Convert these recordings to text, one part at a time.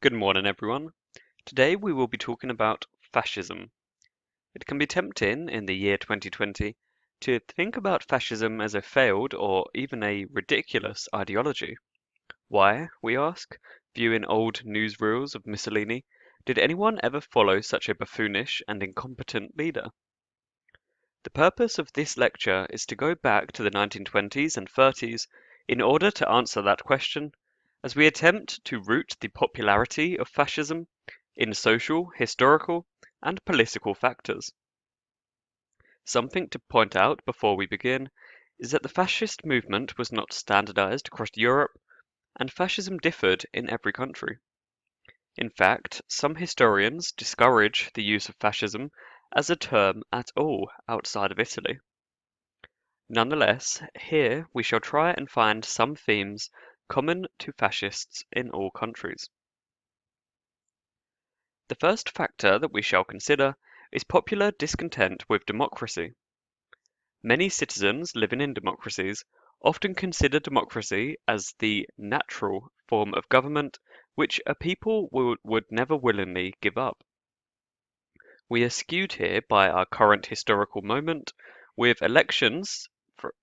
Good morning, everyone. Today we will be talking about fascism. It can be tempting in the year 2020 to think about fascism as a failed or even a ridiculous ideology. Why, we ask, viewing old newsreels of Mussolini, did anyone ever follow such a buffoonish and incompetent leader? The purpose of this lecture is to go back to the 1920s and 30s in order to answer that question, as we attempt to root the popularity of fascism in social, historical, and political factors. Something to point out before we begin is that the fascist movement was not standardized across Europe, and fascism differed in every country. In fact, some historians discourage the use of fascism as a term at all outside of Italy. Nonetheless, here we shall try and find some themes common to fascists in all countries. The first factor that we shall consider is popular discontent with democracy. Many citizens living in democracies often consider democracy as the natural form of government which a people would never willingly give up. We are skewed here by our current historical moment, with elections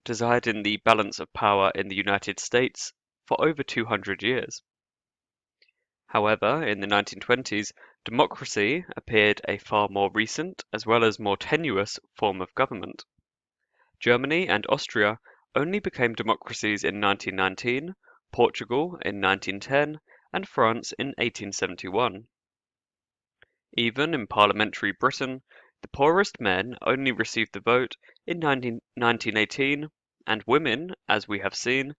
deciding the balance of power in the United States for over 200 years. However, in the 1920s, democracy appeared a far more recent as well as more tenuous form of government. Germany and Austria only became democracies in 1919, Portugal in 1910, and France in 1871. Even in parliamentary Britain, the poorest men only received the vote in 1918, and women, as we have seen,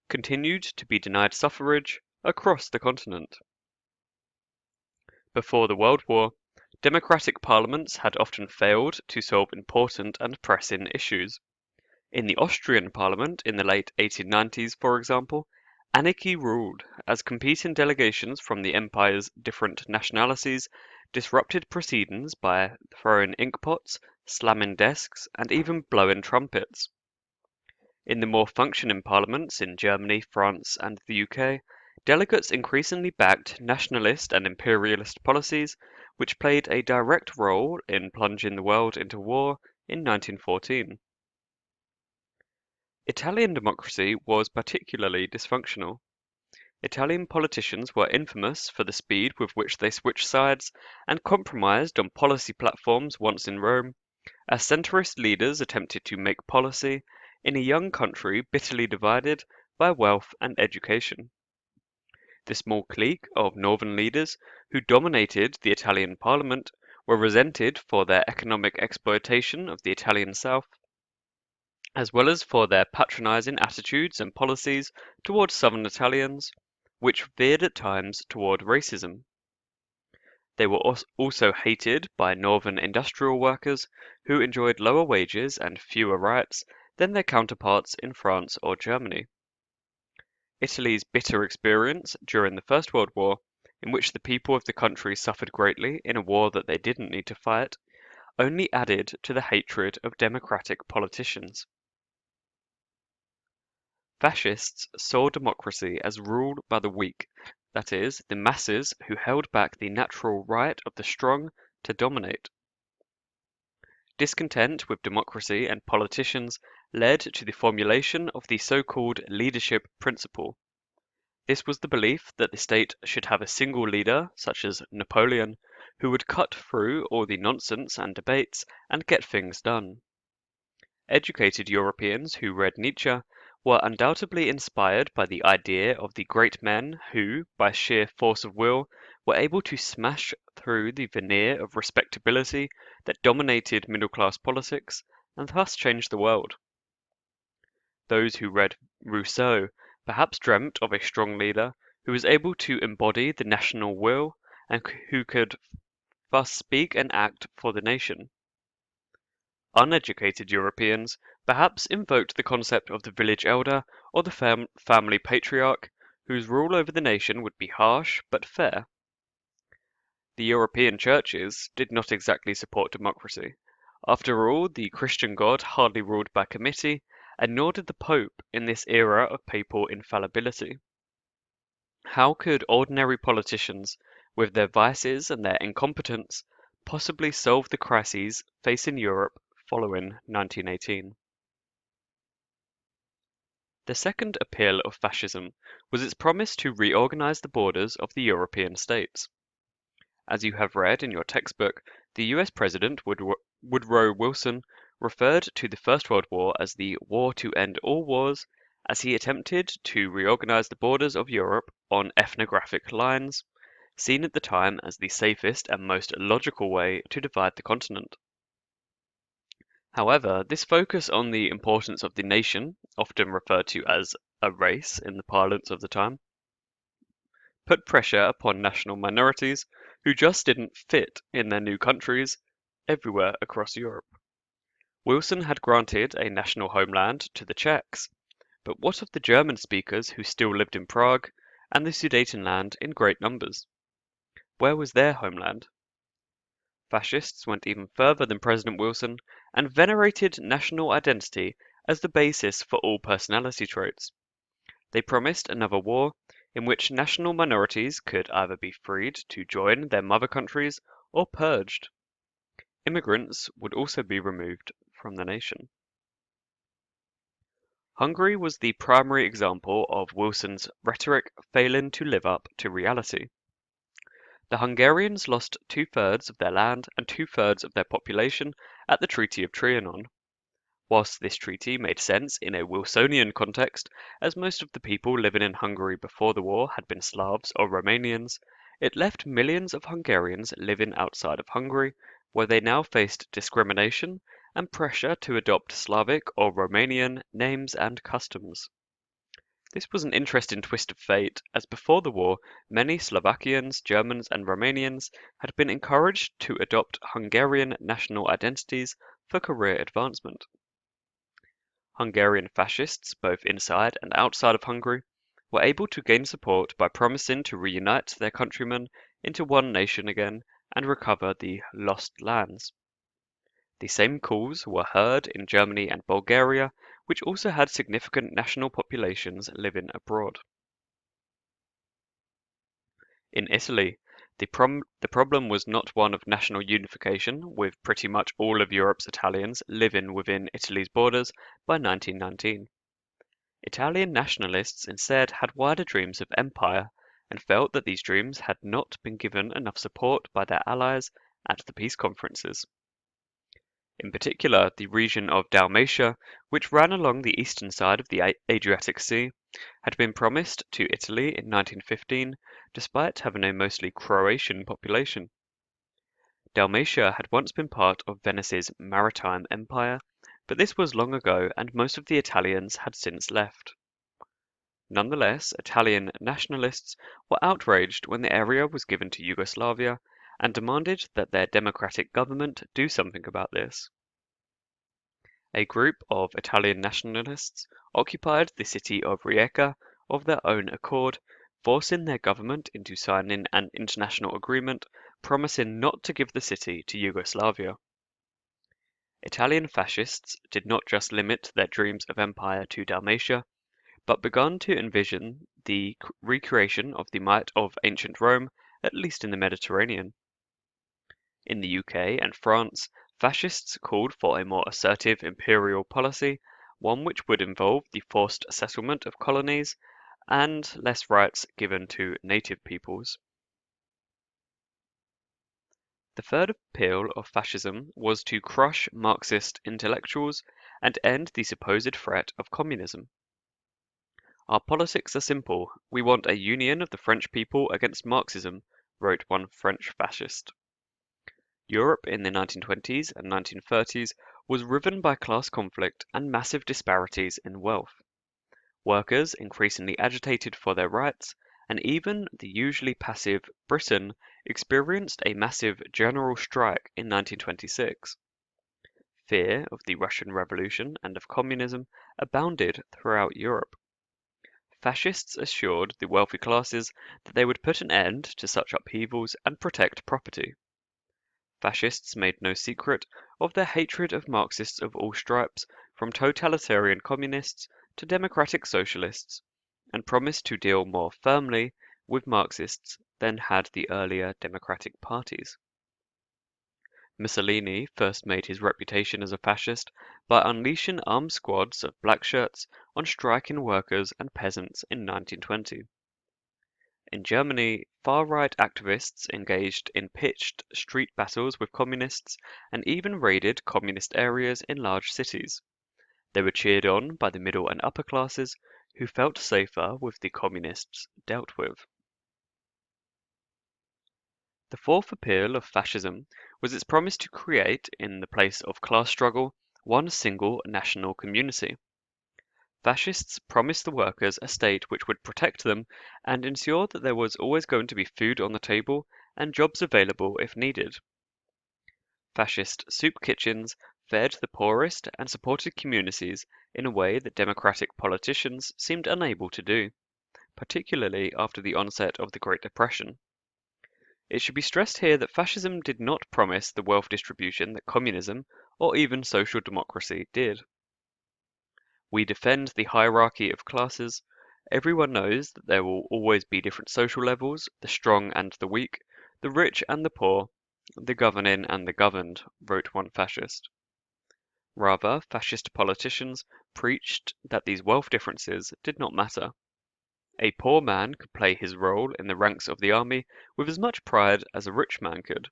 continued to be denied suffrage across the continent. Before the World War, democratic parliaments had often failed to solve important and pressing issues. In the Austrian parliament in the late 1890s, for example, anarchy ruled, as competing delegations from the empire's different nationalities disrupted proceedings by throwing inkpots, slamming desks, and even blowing trumpets. In the more functioning parliaments in Germany, France, and the UK, delegates increasingly backed nationalist and imperialist policies, which played a direct role in plunging the world into war in 1914. Italian democracy was particularly dysfunctional. Italian politicians were infamous for the speed with which they switched sides and compromised on policy platforms once in Rome, as centrist leaders attempted to make policy in a young country bitterly divided by wealth and education. The small clique of northern leaders who dominated the Italian parliament were resented for their economic exploitation of the Italian South, as well as for their patronizing attitudes and policies towards southern Italians, which veered at times toward racism. They were also hated by northern industrial workers who enjoyed lower wages and fewer rights than their counterparts in France or Germany. Italy's bitter experience during the First World War, in which the people of the country suffered greatly in a war that they didn't need to fight, only added to the hatred of democratic politicians. Fascists saw democracy as ruled by the weak, that is, the masses who held back the natural right of the strong to dominate. Discontent with democracy and politicians led to the formulation of the so-called leadership principle. This was the belief that the state should have a single leader, such as Napoleon, who would cut through all the nonsense and debates and get things done. Educated Europeans who read Nietzsche were undoubtedly inspired by the idea of the great men who, by sheer force of will, were able to smash through the veneer of respectability that dominated middle-class politics and thus change the world. Those who read Rousseau perhaps dreamt of a strong leader who was able to embody the national will and who could thus speak and act for the nation. Uneducated Europeans perhaps invoked the concept of the village elder or the family patriarch, whose rule over the nation would be harsh but fair. The European churches did not exactly support democracy. After all, the Christian God hardly ruled by committee, and nor did the Pope in this era of papal infallibility. How could ordinary politicians with their vices and their incompetence, possibly solve the crises facing Europe following 1918. The second appeal of fascism was its promise to reorganize the borders of the European states. As you have read in your textbook, the US President Woodrow Wilson referred to the First World War as the war to end all wars, as he attempted to reorganize the borders of Europe on ethnographic lines, seen at the time as the safest and most logical way to divide the continent. However, this focus on the importance of the nation, often referred to as a race in the parlance of the time, put pressure upon national minorities who just didn't fit in their new countries everywhere across Europe. Wilson had granted a national homeland to the Czechs, but what of the German speakers who still lived in Prague and the Sudetenland in great numbers? Where was their homeland? Fascists went even further than President Wilson and venerated national identity as the basis for all personality traits. They promised another war in which national minorities could either be freed to join their mother countries or purged. Immigrants would also be removed from the nation. Hungary was the primary example of Wilson's rhetoric failing to live up to reality. The Hungarians lost two-thirds of their land and two-thirds of their population at the Treaty of Trianon. Whilst this treaty made sense in a Wilsonian context, as most of the people living in Hungary before the war had been Slavs or Romanians, it left millions of Hungarians living outside of Hungary, where they now faced discrimination and pressure to adopt Slavic or Romanian names and customs. This was an interesting twist of fate, as before the war, many Slovakians, Germans, and Romanians had been encouraged to adopt Hungarian national identities for career advancement. Hungarian fascists, both inside and outside of Hungary, were able to gain support by promising to reunite their countrymen into one nation again and recover the lost lands. The same calls were heard in Germany and Bulgaria, which also had significant national populations living abroad. In Italy, the problem was not one of national unification, with pretty much all of Europe's Italians living within Italy's borders by 1919. Italian nationalists instead had wider dreams of empire and felt that these dreams had not been given enough support by their allies at the peace conferences. In particular, the region of Dalmatia, which ran along the eastern side of the Adriatic Sea, had been promised to Italy in 1915, despite having a mostly Croatian population. Dalmatia had once been part of Venice's maritime empire, but this was long ago and most of the Italians had since left. Nonetheless, Italian nationalists were outraged when the area was given to Yugoslavia and demanded that their democratic government do something about this. A group of Italian nationalists occupied the city of Rijeka of their own accord, forcing their government into signing an international agreement promising not to give the city to Yugoslavia. Italian fascists did not just limit their dreams of empire to Dalmatia, but began to envision the recreation of the might of ancient Rome, at least in the Mediterranean. In the UK and France, fascists called for a more assertive imperial policy, one which would involve the forced settlement of colonies and less rights given to native peoples. The third appeal of fascism was to crush Marxist intellectuals and end the supposed threat of communism. Our politics are simple. We want a union of the French people against Marxism, wrote one French fascist. Europe in the 1920s and 1930s was riven by class conflict and massive disparities in wealth. Workers increasingly agitated for their rights, and even the usually passive Britain experienced a massive general strike in 1926. Fear of the Russian Revolution and of communism abounded throughout Europe. Fascists assured the wealthy classes that they would put an end to such upheavals and protect property. Fascists made no secret of their hatred of Marxists of all stripes, from totalitarian communists to democratic socialists, and promised to deal more firmly with Marxists than had the earlier democratic parties. Mussolini first made his reputation as a fascist by unleashing armed squads of black shirts on striking workers and peasants in 1920. In Germany, far-right activists engaged in pitched street battles with communists and even raided communist areas in large cities. They were cheered on by the middle and upper classes, who felt safer with the communists dealt with. The fourth appeal of fascism was its promise to create, in the place of class struggle, one single national community. Fascists promised the workers a state which would protect them and ensure that there was always going to be food on the table and jobs available if needed. Fascist soup kitchens fed the poorest and supported communities in a way that democratic politicians seemed unable to do, particularly after the onset of the Great Depression. It should be stressed here that fascism did not promise the wealth distribution that communism, or even social democracy, did. We defend the hierarchy of classes. Everyone knows that there will always be different social levels, the strong and the weak, the rich and the poor, the governing and the governed, wrote one fascist. Rather, fascist politicians preached that these wealth differences did not matter. A poor man could play his role in the ranks of the army with as much pride as a rich man could.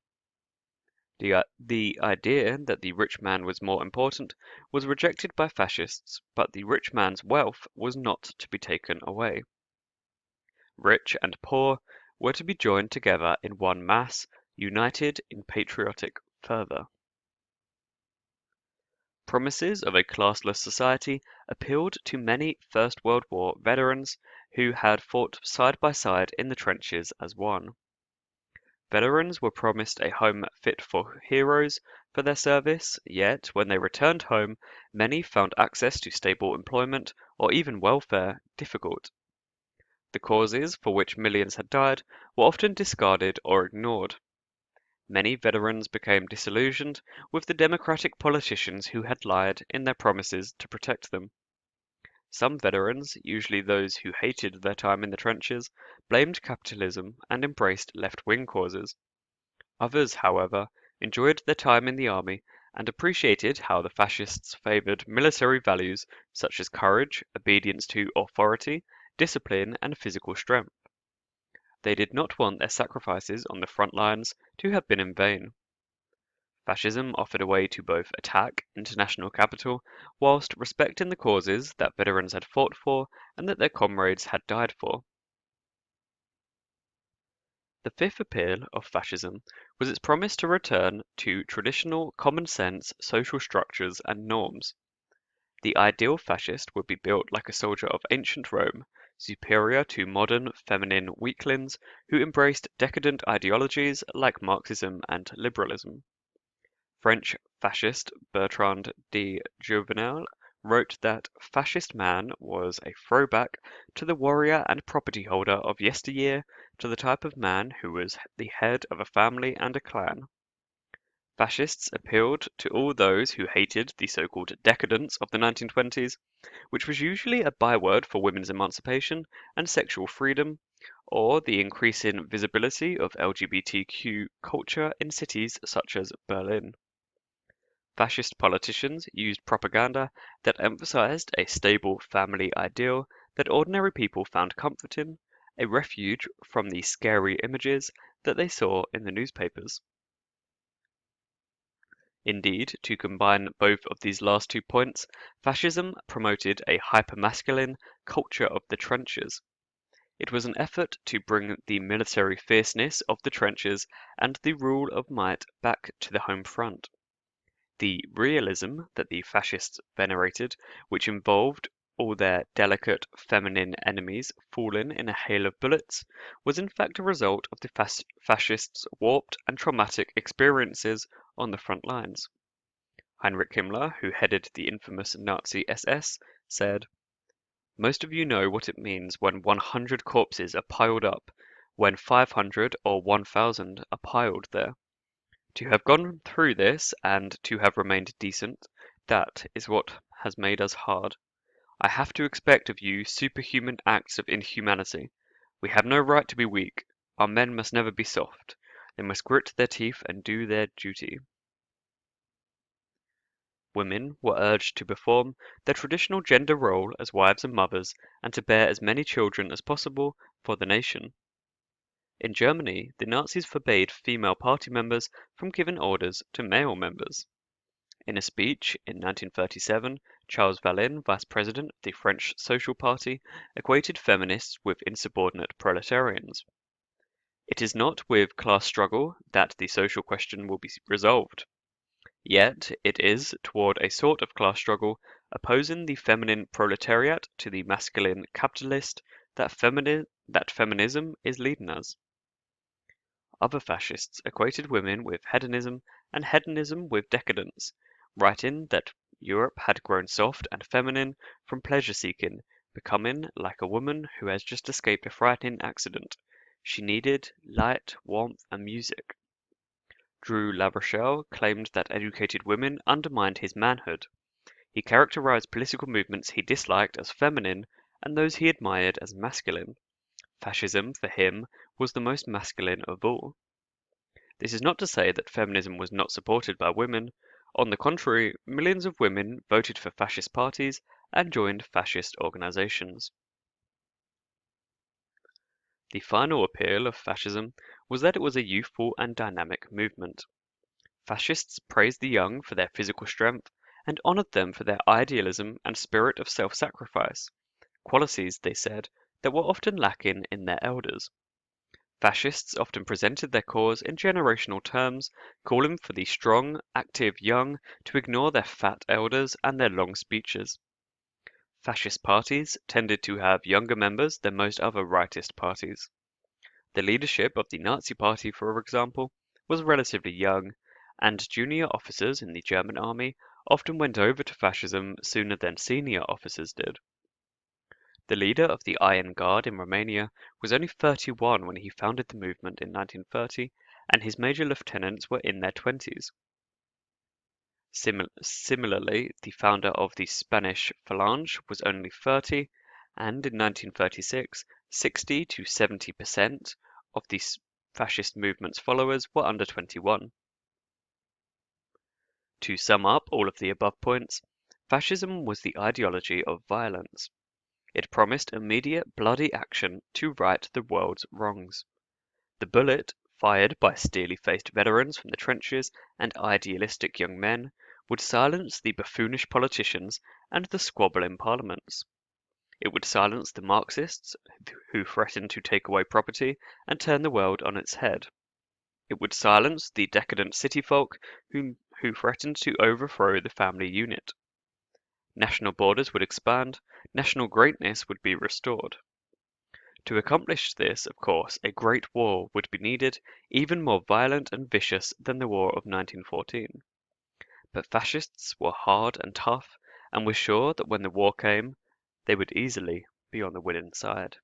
The idea that the rich man was more important was rejected by fascists, but the rich man's wealth was not to be taken away. Rich and poor were to be joined together in one mass, united in patriotic fervor. Promises of a classless society appealed to many First World War veterans who had fought side by side in the trenches as one. Veterans were promised a home fit for heroes for their service, yet when they returned home, many found access to stable employment or even welfare difficult. The causes for which millions had died were often discarded or ignored. Many veterans became disillusioned with the democratic politicians who had lied in their promises to protect them. Some veterans, usually those who hated their time in the trenches, blamed capitalism and embraced left-wing causes. Others, however, enjoyed their time in the army and appreciated how the fascists favored military values such as courage, obedience to authority, discipline, and physical strength. They did not want their sacrifices on the front lines to have been in vain. Fascism offered a way to both attack international capital whilst respecting the causes that veterans had fought for and that their comrades had died for. The fifth appeal of fascism was its promise to return to traditional common-sense social structures and norms. The ideal fascist would be built like a soldier of ancient Rome, superior to modern feminine weaklings who embraced decadent ideologies like Marxism and liberalism. French fascist Bertrand de Jouvenel wrote that fascist man was a throwback to the warrior and property holder of yesteryear, to the type of man who was the head of a family and a clan. Fascists appealed to all those who hated the so-called decadence of the 1920s, which was usually a byword for women's emancipation and sexual freedom, or the increasing visibility of LGBTQ culture in cities such as Berlin. Fascist politicians used propaganda that emphasized a stable family ideal that ordinary people found comfort in, a refuge from the scary images that they saw in the newspapers. Indeed, to combine both of these last 2 points, fascism promoted a hypermasculine culture of the trenches. It was an effort to bring the military fierceness of the trenches and the rule of might back to the home front. The realism that the fascists venerated, which involved all their delicate feminine enemies falling in a hail of bullets, was in fact a result of the fascists' warped and traumatic experiences on the front lines. Heinrich Himmler, who headed the infamous Nazi SS, said, "Most of you know what it means when 100 corpses are piled up, when 500 or 1,000 are piled there. To have gone through this and to have remained decent, that is what has made us hard. I have to expect of you superhuman acts of inhumanity. We have no right to be weak. Our men must never be soft. They must grit their teeth and do their duty. Women were urged to perform their traditional gender role as wives and mothers and to bear as many children as possible for the nation. In Germany, the Nazis forbade female party members from giving orders to male members. In a speech in 1937, Charles Valin, vice president of the French Social Party, equated feminists with insubordinate proletarians. It is not with class struggle that the social question will be resolved. Yet it is toward a sort of class struggle opposing the feminine proletariat to the masculine capitalist that feminism is leading us. Other fascists equated women with hedonism and hedonism with decadence, writing that Europe had grown soft and feminine from pleasure-seeking, becoming like a woman who has just escaped a frightening accident. She needed light, warmth, and music. Drew Larochelle claimed that educated women undermined his manhood. He characterized political movements he disliked as feminine and those he admired as masculine. Fascism, for him, was the most masculine of all. This is not to say that feminism was not supported by women. On the contrary, millions of women voted for fascist parties and joined fascist organizations. The final appeal of fascism was that it was a youthful and dynamic movement. Fascists praised the young for their physical strength and honored them for their idealism and spirit of self-sacrifice, qualities, they said, that were often lacking in their elders. Fascists often presented their cause in generational terms, calling for the strong, active young to ignore their fat elders and their long speeches. Fascist parties tended to have younger members than most other rightist parties. The leadership of the Nazi Party, for example, was relatively young, and junior officers in the German army often went over to fascism sooner than senior officers did. The leader of the Iron Guard in Romania was only 31 when he founded the movement in 1930, and his major lieutenants were in their 20s. Similarly, the founder of the Spanish Phalange was only 30, and in 1936, 60 to 70% of the fascist movement's followers were under 21. To sum up all of the above points, fascism was the ideology of violence. It promised immediate bloody action to right the world's wrongs. The bullet, fired by steely-faced veterans from the trenches and idealistic young men, would silence the buffoonish politicians and the squabble in parliaments. It would silence the Marxists who threatened to take away property and turn the world on its head. It would silence the decadent city folk who threatened to overthrow the family unit. National borders would expand, national greatness would be restored. To accomplish this, of course, a great war would be needed, even more violent and vicious than the War of 1914. But fascists were hard and tough, and were sure that when the war came, they would easily be on the winning side.